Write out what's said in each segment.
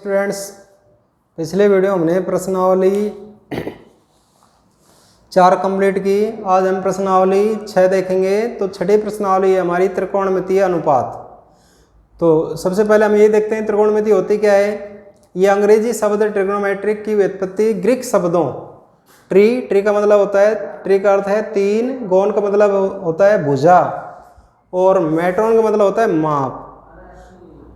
Students, पिछले video हमने प्रश्नावली 4 कंप्लीट की। आज हम प्रश्नावली 6 देखेंगे। तो छठी प्रश्नावली है हमारी त्रिकोणमितीय अनुपात। तो सबसे पहले हम ये देखते हैं त्रिकोणमिति होती क्या है। ये अंग्रेजी शब्द ट्रिग्नोमेट्रिक की व्युत्पत्ति ग्रीक शब्दों ट्री का मतलब होता है, ट्री का अर्थ है 3, गोन का मतलब होता है भुजा और मेट्रोन का मतलब होता है माप।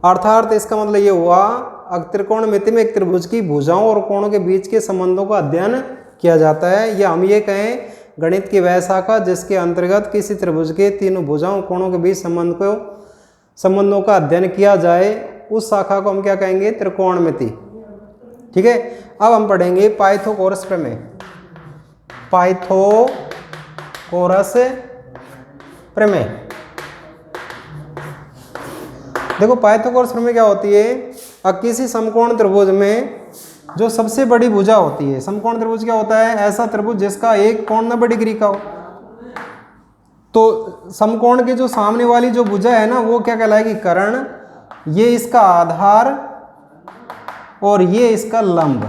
अर्थात इसका मतलब ये हुआ त्रिकोणमिति में एक त्रिभुज की भुजाओं और कोणों के बीच के संबंधों का अध्ययन किया जाता है, या हम ये कहें गणित की वह शाखा जिसके अंतर्गत किसी त्रिभुज के तीनों भुजाओं कोणों के बीच संबंधों का अध्ययन किया जाए, उस शाखा को हम क्या कहेंगे, त्रिकोणमिति। ठीक है। अब हम पढ़ेंगे पाइथागोरस प्रमेय। पाइथागोरस प्रमेय। देखो पाइथागोरस प्रमेय क्या होती है। अब किसी समकोण त्रिभुज में जो सबसे बड़ी भुजा होती है, समकोण त्रिभुज क्या होता है, ऐसा त्रिभुज जिसका एक कोण 90 डिग्री का हो। तो समकोण के जो सामने वाली जो भुजा है ना, वो क्या कहलाएगी, कर्ण। ये इसका आधार और ये इसका लंब।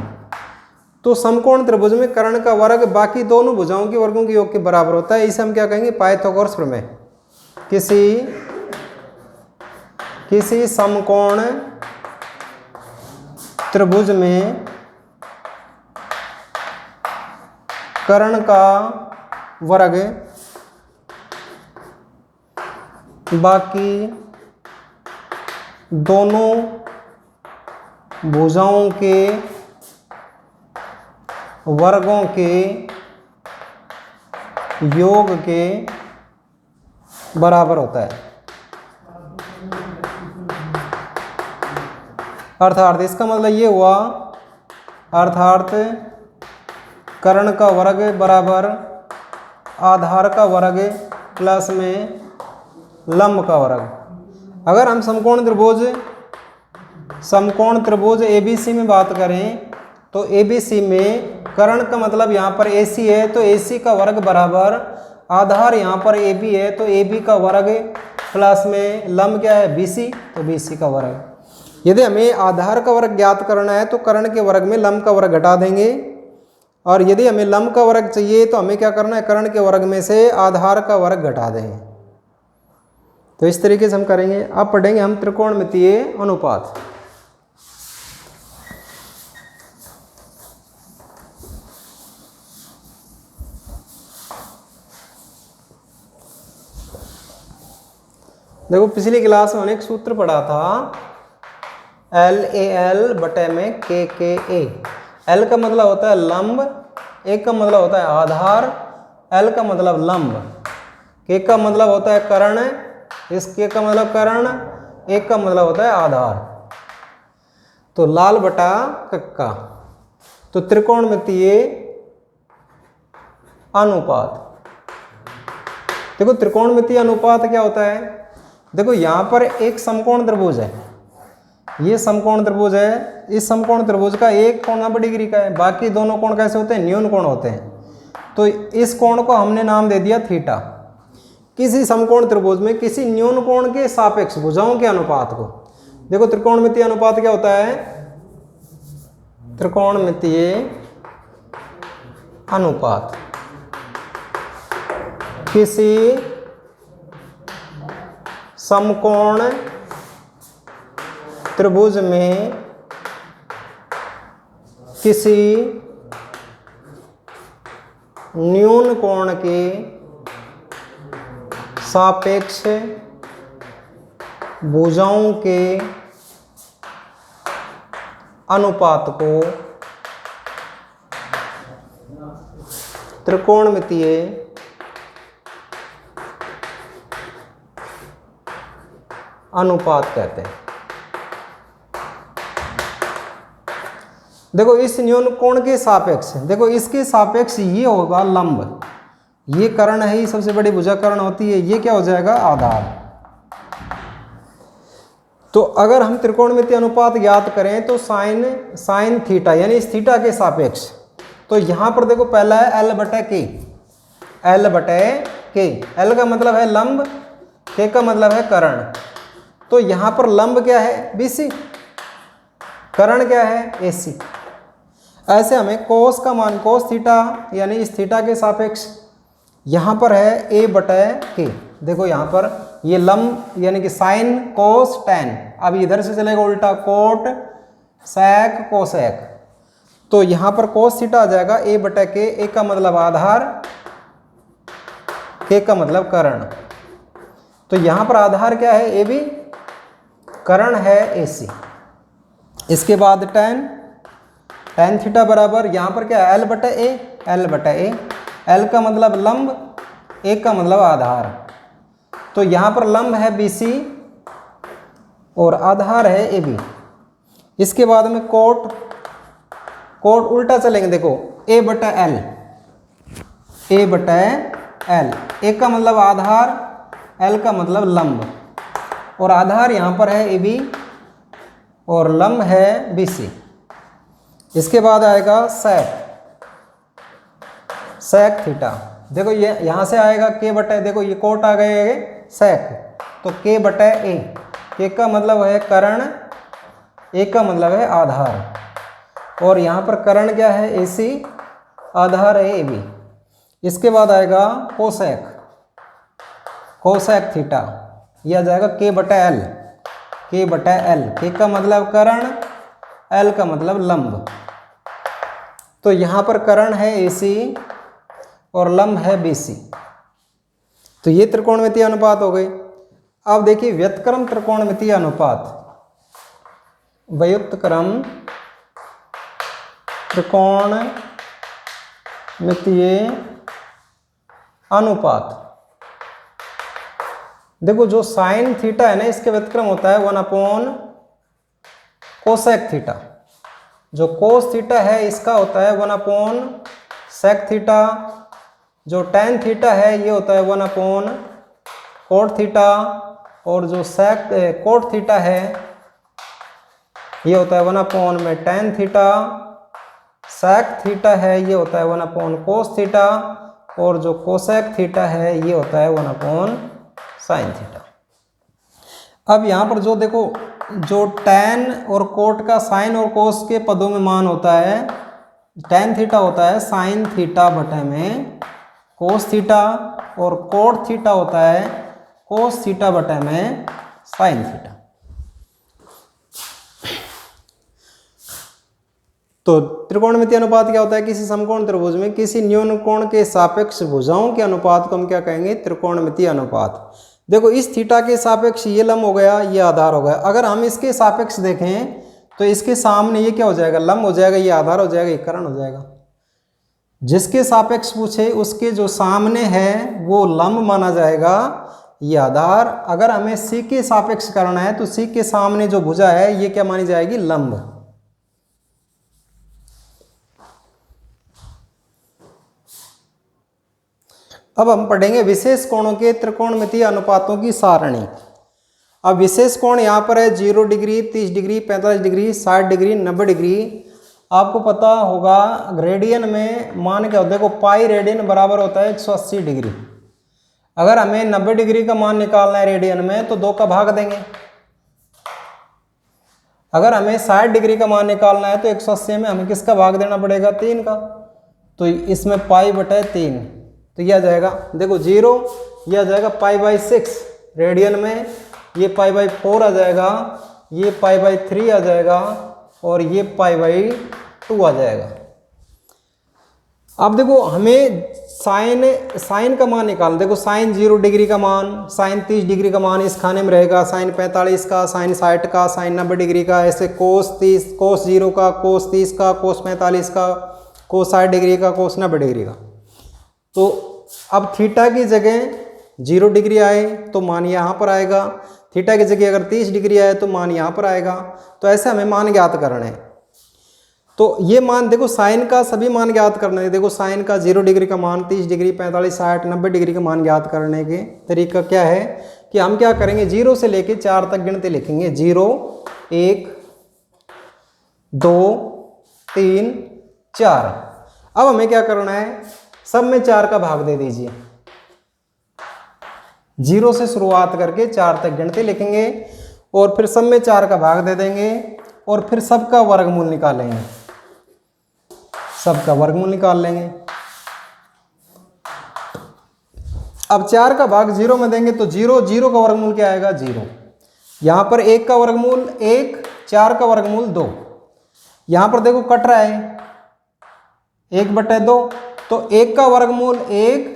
तो समकोण त्रिभुज में कर्ण का वर्ग बाकी दोनों भुजाओं के वर्गों के योग के बराबर होता है। इसे हम क्या कहेंगे, पाइथागोरस प्रमेय। किसी समकोण त्रिभुज में कर्ण का वर्ग बाकी दोनों भुजाओं के वर्गों के योग के बराबर होता है। अर्थात इसका मतलब ये हुआ, अर्थात कर्ण का वर्ग बराबर आधार का वर्ग प्लस में लंब का वर्ग। अगर हम समकोण त्रिभुज ABC में बात करें तो ABC में कर्ण का मतलब यहाँ पर AC है, तो AC का वर्ग बराबर आधार यहाँ पर AB है, तो AB का वर्ग प्लस में लंब क्या है, BC, तो BC का वर्ग। यदि हमें आधार का वर्ग ज्ञात करना है तो कर्ण के वर्ग में लंब का वर्ग घटा देंगे, और यदि हमें लंब का वर्ग चाहिए तो हमें क्या करना है, कर्ण के वर्ग में से आधार का वर्ग घटा देंगे। तो इस तरीके से हम करेंगे। अब पढ़ेंगे हम त्रिकोणमितीय अनुपात। देखो पिछली क्लास में हमने एक सूत्र पढ़ा था, LAL बटे में KKA। L का मतलब होता है लंब, A का मतलब होता है आधार, L का मतलब लंब, K का मतलब होता है कर्ण, इस K का मतलब कर्ण, A का मतलब होता है आधार। तो लाल बटा कक्का। तो त्रिकोणमितीय अनुपात। देखो त्रिकोणमितीय अनुपात क्या होता है। देखो यहाँ पर एक समकोण त्रिभुज है, ये समकोण त्रिभुज है। इस समकोण त्रिभुज का एक कोण 90 डिग्री का है, बाकी दोनों कोण कैसे होते हैं, न्यून कोण होते हैं। तो इस कोण को हमने नाम दे दिया थीटा। किसी समकोण त्रिभुज में किसी न्यून कोण के सापेक्ष भुजाओं के अनुपात को, देखो त्रिकोणमितीय अनुपात क्या होता है, त्रिकोणमितीय अनुपात किसी समकोण त्रिभुज में किसी न्यून कोण के सापेक्ष भुजाओं के अनुपात को त्रिकोणमितीय अनुपात कहते हैं। देखो इस न्यून कोण के सापेक्ष, देखो इसके सापेक्ष ये होगा लंब, ये कर्ण है, ये सबसे बड़ी भुजा कर्ण होती है, ये क्या हो जाएगा, आधार। तो अगर हम त्रिकोणमितीय अनुपात ज्ञात करें तो साइन थीटा यानी इस थीटा के सापेक्ष, तो यहां पर देखो पहला है L बटे K। L का मतलब है लंब, K का मतलब है कर्ण। तो यहां पर लंब क्या है, BC, करण क्या है AC। ऐसे हमें कोस का मान कोस थीटा यानी इस थीटा के सापेक्ष यहाँ पर है A बटा K। देखो यहाँ पर ये लंब यानी कि साइन कोस टैन, अब इधर से चलेगा उल्टा कोट सैक कोसेक, तो यहाँ पर कोस थीटा आ जाएगा A बटा K। A का मतलब आधार, K का मतलब करण। तो यहाँ पर आधार क्या है AB, करण है AC। इसके बाद टैन थीटा बराबर यहाँ पर क्या है L बटा A, L बटा A। L का मतलब लंब, A का मतलब आधार, तो यहाँ पर लंब है BC और आधार है AB। इसके बाद में कोट उल्टा चलेंगे, देखो A बटा L, A बटा L। A का मतलब आधार, L का मतलब लंब, और आधार यहाँ पर है AB और लंब है BC। इसके बाद आएगा sec थीटा। देखो ये यहाँ से आएगा K बटा, देखो ये कोट आ गए sec, तो K बटा A। K का मतलब है करण, A का मतलब है आधार, और यहाँ पर करण क्या है AC, आधार है AB। इसके बाद आएगा कोसेक थीटा, यह आ जाएगा K बटा L, K बटा L। K का मतलब करण, L का मतलब लंब, तो यहाँ पर करण है AC और लंब है BC। तो ये त्रिकोणमितीय अनुपात हो गई। अब देखिए व्युत्क्रम त्रिकोणमितीय अनुपात, संयुक्त क्रम त्रिकोणमितीय अनुपात। देखो जो साइन थीटा है ना, इसके व्युत्क्रम होता है 1 अपॉन कोसेक थीटा। जो कोस थीटा है इसका होता है 1 अपॉन सेक थीटा। जो टैन थीटा है ये होता है 1 अपॉन कोट थीटा, और जो कोट थीटा है ये होता है 1 अपॉन में टैन थीटा। सेक थीटा है ये होता है 1 अपॉन कोस थीटा, और जो कोसेक थीटा है ये होता है 1 अपॉन साइन थीटा। अब यहाँ पर जो देखो जो टैन और कोट का साइन और कोस के पदों में मान होता है, टैन थीटा होता है साइन थीटा बटे में कोस थीटा, और कोट थीटा होता है कोस थीटा बटे में साइन थीटा। तो त्रिकोणमितीय अनुपात क्या होता है, किसी समकोण त्रिभुज में किसी न्यून कोण के सापेक्ष भुजाओं के अनुपात को हम क्या कहेंगे, त्रिकोणमितीय अनुपात। देखो इस थीटा के सापेक्ष ये लंब हो गया, ये आधार हो गया। अगर हम इसके सापेक्ष देखें तो इसके सामने ये क्या हो जाएगा, लंब हो जाएगा, ये आधार हो जाएगा, ये करण हो जाएगा। जिसके सापेक्ष पूछे उसके जो सामने है वो लंब माना जाएगा, ये आधार। अगर हमें C के सापेक्ष करना है तो C के सामने जो भुजा है ये क्या मानी जाएगी, लंब। अब हम पढ़ेंगे विशेष कोणों के त्रिकोणमितीय अनुपातों की सारणी। अब विशेष कोण यहाँ पर है 0 degree, 30 degree, 45 degree, 60 degree, 90 degree. आपको पता होगा रेडियन में मान क्या होता है, देखो पाई रेडियन बराबर होता है 180 डिग्री। अगर हमें 90 डिग्री का मान निकालना है रेडियन में तो 2 का भाग देंगे। अगर हमें 60 डिग्री का मान निकालना है तो 180 में हमें किसका भाग देना पड़ेगा, 3 का। तो इसमें पाई बटे 3, तो यह आ जाएगा देखो 0, यह आ जाएगा पाई बाई 6 रेडियन में, ये पाई बाई 4 आ जाएगा, ये पाई बाई 3 आ जाएगा, और ये पाई बाई 2 आ जाएगा। अब देखो हमें साइन का मान निकालना। देखो साइन 0 डिग्री का मान, साइन 30 डिग्री का मान इस खाने में रहेगा, साइन 45 का, साइन 60 का, साइन 90 डिग्री का, ऐसे कोस 30, कोस 0 का, कोस 30 का, कोस 45 का, कोस 60 डिग्री का, कोस 90 डिग्री का। तो अब थीटा की जगह 0 डिग्री आए तो मान यहाँ पर आएगा, थीटा की जगह अगर 30 डिग्री आए तो मान यहाँ पर आएगा। तो ऐसे हमें मान ज्ञात करना है। तो ये मान देखो साइन का सभी मान ज्ञात करना है। देखो साइन का 0 डिग्री का मान, 30 डिग्री, 45, 60, 90 डिग्री का मान ज्ञात करने के तरीका क्या है कि हम क्या करेंगे, 0 से लेके 4 तक गिनते लिखेंगे। 0, 1, 2, 3, 4। अब हमें क्या करना है, सब में 4 का भाग दे दीजिए। 0 से शुरुआत करके 4 तक गिनते लिखेंगे और फिर सब में 4 का भाग दे देंगे। और फिर सबका वर्गमूल निकालेंगे, सबका वर्गमूल निकाल लेंगे। अब 4 का भाग 0 में देंगे तो 0, 0 का वर्गमूल क्या आएगा 0। यहाँ पर 1 का वर्गमूल 1, 4 का वर्गमूल 2। यहाँ पर देखो कट रहा है 1/2, तो 1 का वर्गमूल 1,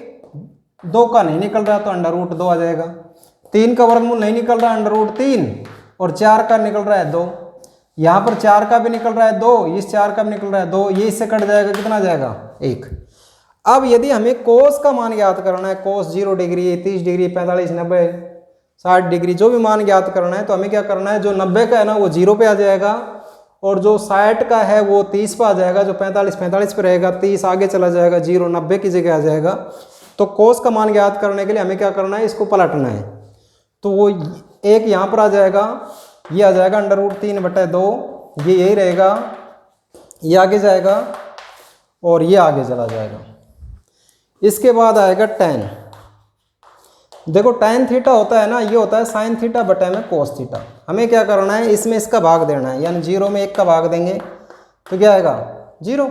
2 का नहीं निकल रहा तो √2 आ जाएगा। 3 का वर्गमूल नहीं निकल रहा √3, और 4 का निकल रहा है 2। यहाँ पर 4 का भी निकल रहा है 2, इस 4 का भी निकल रहा है 2, ये इससे कट जाएगा, कितना आ जाएगा 1। अब यदि हमें कोस का मान ज्ञात करना है, कोस 0 डिग्री, 30 डिग्री, 45, 90, 60 डिग्री, जो भी मान ज्ञात करना है, तो हमें क्या करना है, जो 90 का है ना वो 0 पे आ जाएगा, और जो 60 का है वो 30 पे आ जाएगा, जो 45 पे रहेगा 30 आगे चला जाएगा, 0 90 की जगह आ जाएगा। तो कोस का मान ज्ञात करने के लिए हमें क्या करना है, इसको पलटना है। तो वो एक यहाँ पर आ जाएगा, ये आ जाएगा √3/2, ये यही रहेगा, ये आगे जाएगा और ये आगे चला जाएगा। इसके बाद आएगा tan। देखो tan थीटा होता है ना, ये होता है sin थीटा बटे में cos थीटा। हमें क्या करना है, इसमें इसका भाग देना है, यानी 0 में 1 का भाग देंगे तो क्या आएगा 0।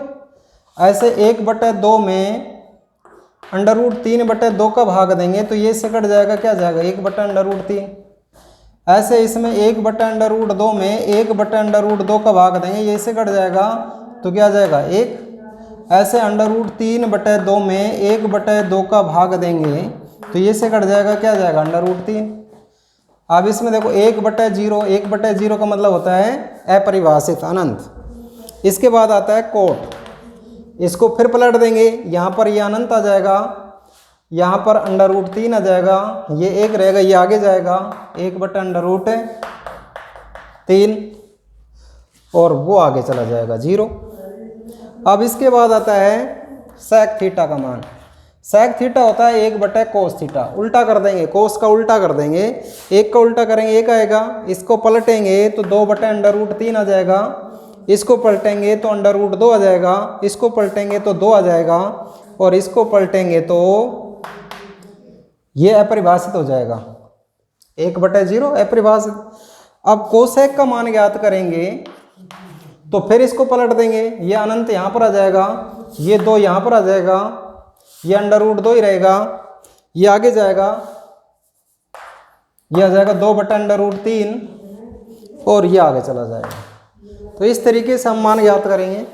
ऐसे 1/2 में √3/2 का भाग देंगे तो ये से कट जाएगा, क्या जाएगा 1/√3। ऐसे इसमें 1/√2 में 1/√2 का भाग देंगे, ये से कट जाएगा तो क्या जाएगा 1। ऐसे √3/2 में 1/2 का भाग देंगे तो ये से कट जाएगा, क्या जाएगा √3। अब इसमें देखो 1/0, 1/0 का मतलब होता है अपरिभाषित, अनंत। इसके बाद आता है कोट, इसको फिर पलट देंगे, यहाँ पर ये अनंत आ जाएगा, यहाँ पर √3 आ जाएगा, ये 1 रहेगा, ये आगे जाएगा 1/√3 और वो आगे चला जाएगा 0। अब इसके बाद आता है सेक थीटा का मान। सेक थीटा होता है 1/cos थीटा। उल्टा कर देंगे, कोस का उल्टा कर देंगे, 1 का उल्टा करेंगे 1 आएगा, इसको पलटेंगे तो 2/√3 आ जाएगा, इसको पलटेंगे तो √2 आ जाएगा, इसको पलटेंगे तो 2 आ जाएगा, और इसको पलटेंगे तो ये अपरिभाषित हो जाएगा 1/0 अपरिभाषित। अब कोसेक का मान ज्ञात करेंगे तो फिर इसको पलट देंगे, ये अनंत यहाँ पर आ जाएगा, ये 2 यहाँ पर आ जाएगा, ये √2 ही रहेगा, ये आगे जाएगा, ये आ जाएगा 2/√3 और ये आगे चला जाएगा। तो इस तरीके से हम मान ज्ञात करेंगे।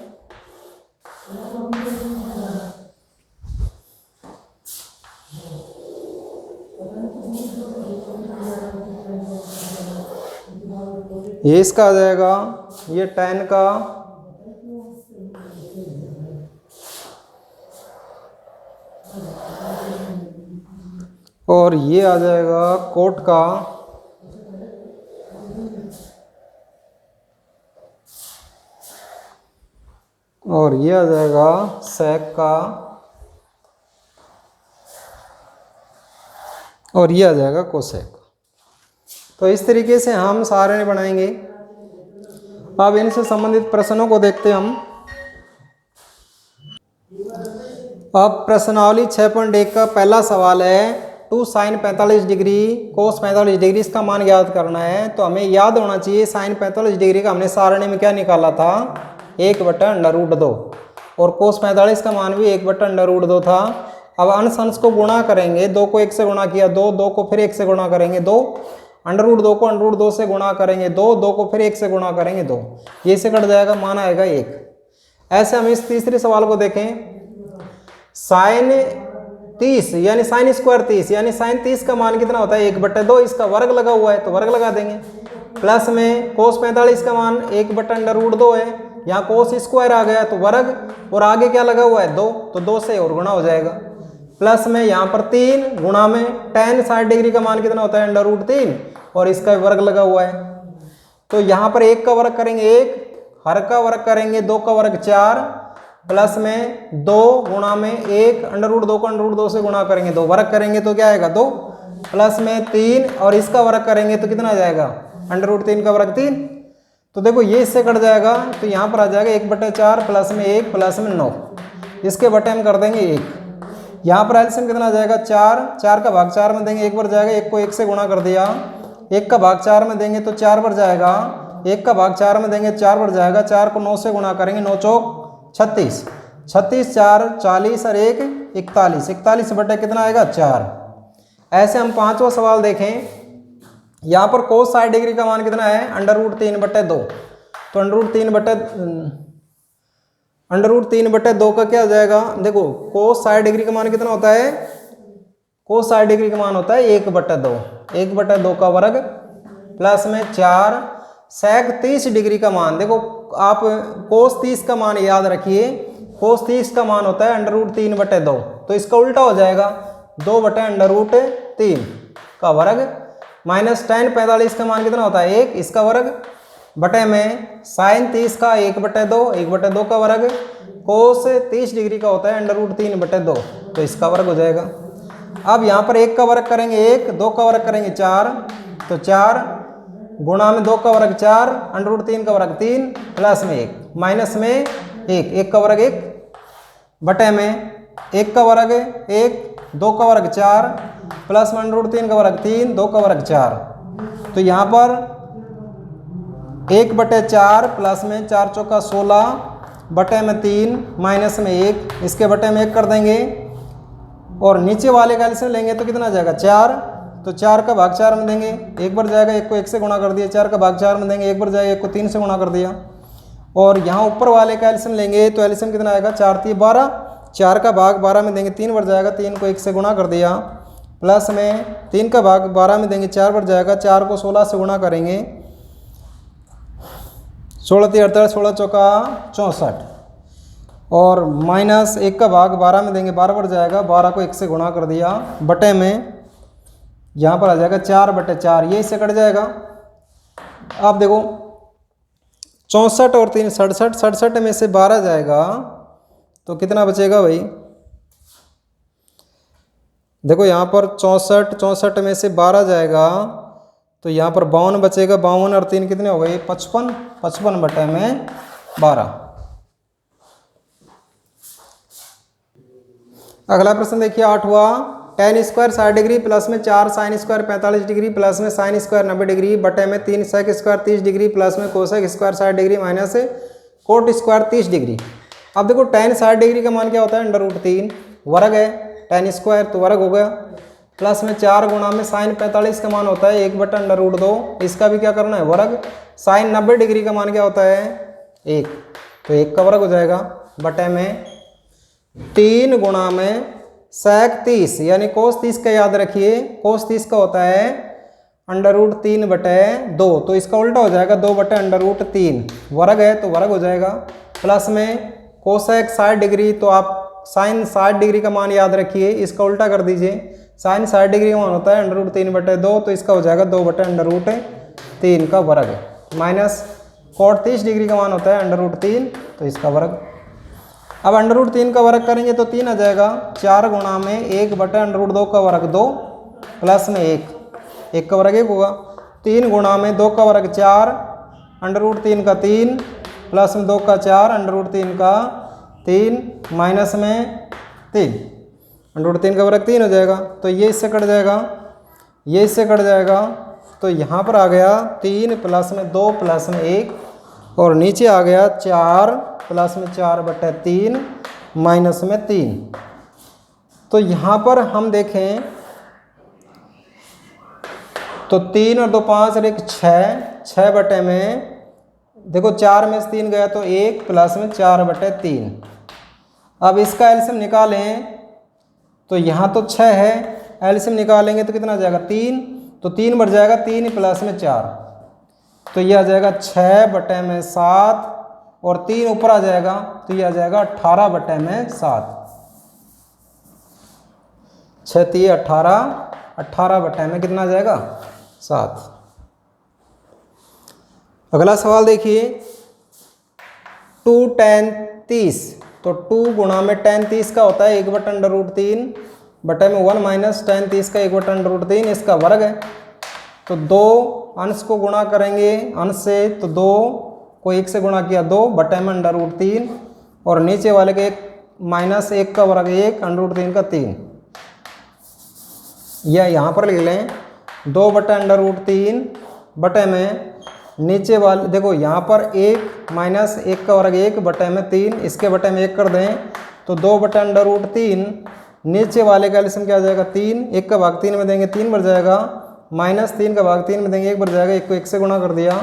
ये इसका आ जाएगा, ये tan का, और ये आ जाएगा कोट का, और ये आ जाएगा सेक का, और ये आ जाएगा कोसेक। तो इस तरीके से हम सारे बनाएंगे। अब इनसे संबंधित प्रश्नों को देखते हैं हम। अब प्रश्नावली 6.1 का पहला सवाल है 2 sin 45 डिग्री cos 45 डिग्री, इसका मान ज्ञात करना है। तो हमें याद होना चाहिए sin 45 डिग्री का हमने सारणी में क्या निकाला था 1/√2, और cos 45 का मान भी 1/√2 था। अब अंश अंश को गुणा करेंगे, 2 को 1 से गुणा किया 2, 2 को फिर 1 से गुणा करेंगे 2, √2 को √2 से गुणा करेंगे 2, 2 को फिर 1 से गुणा करेंगे 2, ये से कट जाएगा, मान आएगा 1। ऐसे हम इस तीसरे सवाल को देखें, sin 30 यानी sin स्क्वायर 30 यानी sin 30 का मान कितना होता है 1/2, इसका वर्ग लगा हुआ है तो वर्ग लगा देंगे। प्लस में cos 45 का मान 1/√2 है, यहाँ cos स्क्वायर आ गया तो वर्ग, और आगे क्या लगा हुआ है 2, तो 2 से और गुणा हो जाएगा। प्लस में यहाँ पर 3 गुणा में tan 60 डिग्री का मान कितना होता है √3, और इसका वर्ग लगा हुआ है। तो यहाँ पर 1 का वर्ग करेंगे 1, हर का वर्ग करेंगे 2 का वर्ग 4, प्लस में 2 गुणा में 1, √2 को √2 से गुणा करेंगे 2, वर्ग करेंगे तो क्या आएगा 2, प्लस में 3, और इसका वर्ग करेंगे तो कितना आ जाएगा √3 का वर्ग 3। तो देखो ये इससे कट जाएगा, तो यहाँ पर आ जाएगा 1/4 प्लस में 1 प्लस में 9, इसके बटे हम कर देंगे 1। यहाँ पर एलसीएम कितना आ जाएगा 4, 4 का भाग 4 में देंगे 1 पर जाएगा, 1 को 1 से गुणा कर दिया, 1 का भाग 4 में देंगे तो 4 पर जाएगा, 1 का भाग 4 में देंगे 4 बढ़ जाएगा, 4 को 9 से गुणा करेंगे, 9 चौक 36, 36 4 40 और 1 41, 41 बटे कितना आएगा 4। ऐसे हम पांचवा सवाल देखें, यहाँ पर कोस 60 डिग्री का मान कितना है √3/2, तो √3/2 का क्या हो जाएगा, देखो कोस 60 डिग्री का मान कितना होता है, कोस 60 डिग्री का मान होता है 1/2, 1/2 का वर्ग प्लस में 4 सेक 30 डिग्री का मान, देखो आप कोस 30 का मान याद रखिए, कोस 30 का मान होता है √3/2, तो इसका उल्टा हो जाएगा 2/√3 का वर्ग माइनस tan 45 का मान कितना होता है 1, इसका वर्ग बटे में साइन 30 का 1/2 का वर्ग, कोस 30 डिग्री का होता है √3/2, तो इसका वर्ग हो जाएगा। अब यहाँ पर 1 का वर्ग करेंगे 1, 2 का वर्ग करेंगे 4, तो 4 गुणा में 2 का वर्ग 4, √3 का वर्ग 3 प्लस में 1 माइनस में 1, 1 का वर्ग 1 बटे में 1 का वर्ग 1, 2 का वर्ग 4 प्लस में √3 का वर्ग 3, 2 का वर्ग 4, तो यहाँ पर 1/4 प्लस में 4 चौका 16 बटे में 3 माइनस में 1, इसके बटे में 1 कर देंगे और नीचे वाले का एलसीएम लेंगे तो कितना आ जाएगा 4, तो 4 का भाग 4 में देंगे, 1 बार जाएगा 1 को 1 से गुणा कर दिया, 4 का भाग 4 में देंगे, 1 बार जाएगा 1 को 3 से गुणा कर दिया, और यहाँ ऊपर वाले का एलसीएम लेंगे तो एलसीएम कितना आएगा 4 3 12, 4 का भाग 12 में देंगे 3 बार जाएगा, 3 को 1 से गुणा कर दिया, प्लस में 3 का भाग 12 में देंगे 4 बार जाएगा, 4 को 16 से गुणा करेंगे, 16 3 48, 16 चौका 64, और माइनस 1 का भाग 12 में देंगे 12 बार जाएगा, 12 को 1 से गुणा कर दिया, बटे में यहाँ पर आ जाएगा 4/4, ये इससे कट जाएगा। आप देखो 64 और 3 67, 67 में से 12 जाएगा तो कितना बचेगा भाई, देखो यहाँ पर 64 में से 12 जाएगा तो यहाँ पर 52 बचेगा, 52 और 3 कितने हो गए 55, 55 बटे में 12। अगला प्रश्न देखिए 8वां, tan स्क्वायर 60 डिग्री प्लस में 4 साइन स्क्वायर 45 डिग्री प्लस में साइन स्क्वायर 90 डिग्री बटे में 3 सेक स्क्वायर 30 डिग्री प्लस में cosec square 60 degree minus cot square 30 degree. अब देखो tan 60 डिग्री का मान क्या होता है √3, वर्ग है tan स्क्वायर तो वर्ग हो गया, प्लस में 4 गुणा में साइन 45 का मान होता है 1/√2, इसका भी क्या करना है वर्ग, साइन 90 डिग्री का मान क्या होता है 1, तो 1 का वर्ग हो जाएगा, बटे में 3 गुणा में सेक 30 यानी कोस 30 का याद रखिए, कोस 30 का होता है √3/2, तो इसका उल्टा हो जाएगा 2/√3, वर्ग है तो वर्ग हो जाएगा, प्लस में कोसेक 60 डिग्री, तो आप साइन 60 डिग्री का मान याद रखिए, इसका उल्टा कर दीजिए, साइन 60 डिग्री का मान होता है √3/2, तो इसका हो जाएगा 2/√3 का वर्ग, माइनस कोट 30 डिग्री का मान होता है √3, तो इसका वर्ग। अब √3 का वर्ग करेंगे तो 3 आ जाएगा, 4 गुणा में 1/√2 का वर्ग 2 प्लस में 1 का वर्ग 1 होगा, 3 गुणा में 2 का वर्ग 4, √3 का 3 प्लस में 2 का 4, √3 का 3 माइनस में 3, √3 का वर्ग 3 हो जाएगा, तो ये इससे कट जाएगा, ये इससे कट जाएगा, तो यहाँ पर आ गया 3 प्लस में 2 प्लस में 1 और नीचे आ गया 4 प्लस में 4/3 माइनस में 3। तो यहाँ पर हम देखें तो 3 और 2 5 और 1 6 बटे में देखो 4 में से 3 गया तो 1 प्लस में 4/3। अब इसका एलसीएम निकालें तो यहाँ तो 6 है, एलसीएम निकालेंगे तो कितना आ जाएगा 3, तो 3 बढ़ जाएगा 3 प्लस में 4, तो ये आ जाएगा 6 बटे में 7 और 3 ऊपर आ जाएगा तो ये आ जाएगा 18 बटे में 7, 6 3 18, 18 बटे में कितना आ जाएगा 7। अगला सवाल देखिए 2 tan 30, तो 2 गुणा में tan 30 का होता है 1/√3 बटे में 1 माइनस tan 30 का 1/√3, इसका वर्ग है, तो 2 अंश को गुणा करेंगे अंश से, तो 2 को 1 से गुणा किया 2 बटे में √3 और नीचे वाले के 1 माइनस 1 का वर्ग 1 √3 का 3, या यहाँ पर लिख लें 2/√3 बटे में नीचे वाले देखो यहाँ पर 1 माइनस 1 का वर्ग 1 बटे में 3, इसके बटे में 1 कर दें तो 2 बटे अंडर रूट 3। नीचे वाले का एलसीएम क्या आ जाएगा 3, 1 का भाग 3 में देंगे 3 बढ़ जाएगा, माइनस 3 का भाग 3 में देंगे 1 बढ़ जाएगा, 1 को 1 से गुणा कर दिया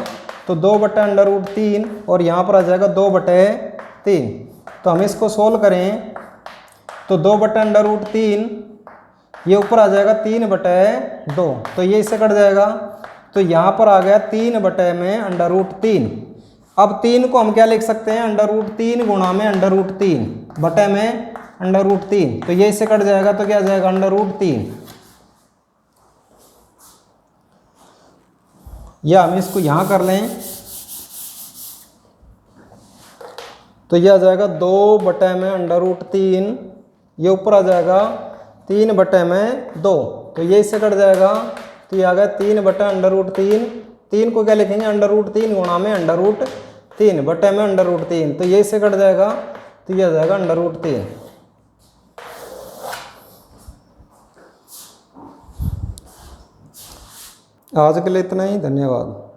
तो 2 बटे अंडर रूट 3 और यहाँ पर आ जाएगा 2 बटे 3। तो हम इसको सोल्व करें तो 2 बटे अंडर रूट 3 ये ऊपर आ जाएगा 3 बटे 2, तो ये इससे कट जाएगा। तो यहाँ पर आ गया 3 बटे में अंडर रूट 3। अब 3 को हम क्या लिख सकते हैं, अंडर रूट 3 गुणा में अंडर रूट 3 बटे में अंडर रूट 3, तो ये इससे कट जाएगा तो क्या आ जाएगा अंडर रूट 3। या हम इसको यहाँ कर लें तो ये आ जाएगा 2 बटे में अंडर रूट 3, ये ऊपर आ जाएगा 3 बटे में 2, तो ये इससे कट जाएगा तो ये आ गया 3 बटे अंडर रूट 3। 3 को क्या लिखेंगे अंडर रूट 3 गुणा में अंडर रूट 3 बटे में अंडर रूट 3, तो ये इससे कट जाएगा तो ये आ जाएगा अंडर रूट 3। आज के लिए इतना ही, धन्यवाद।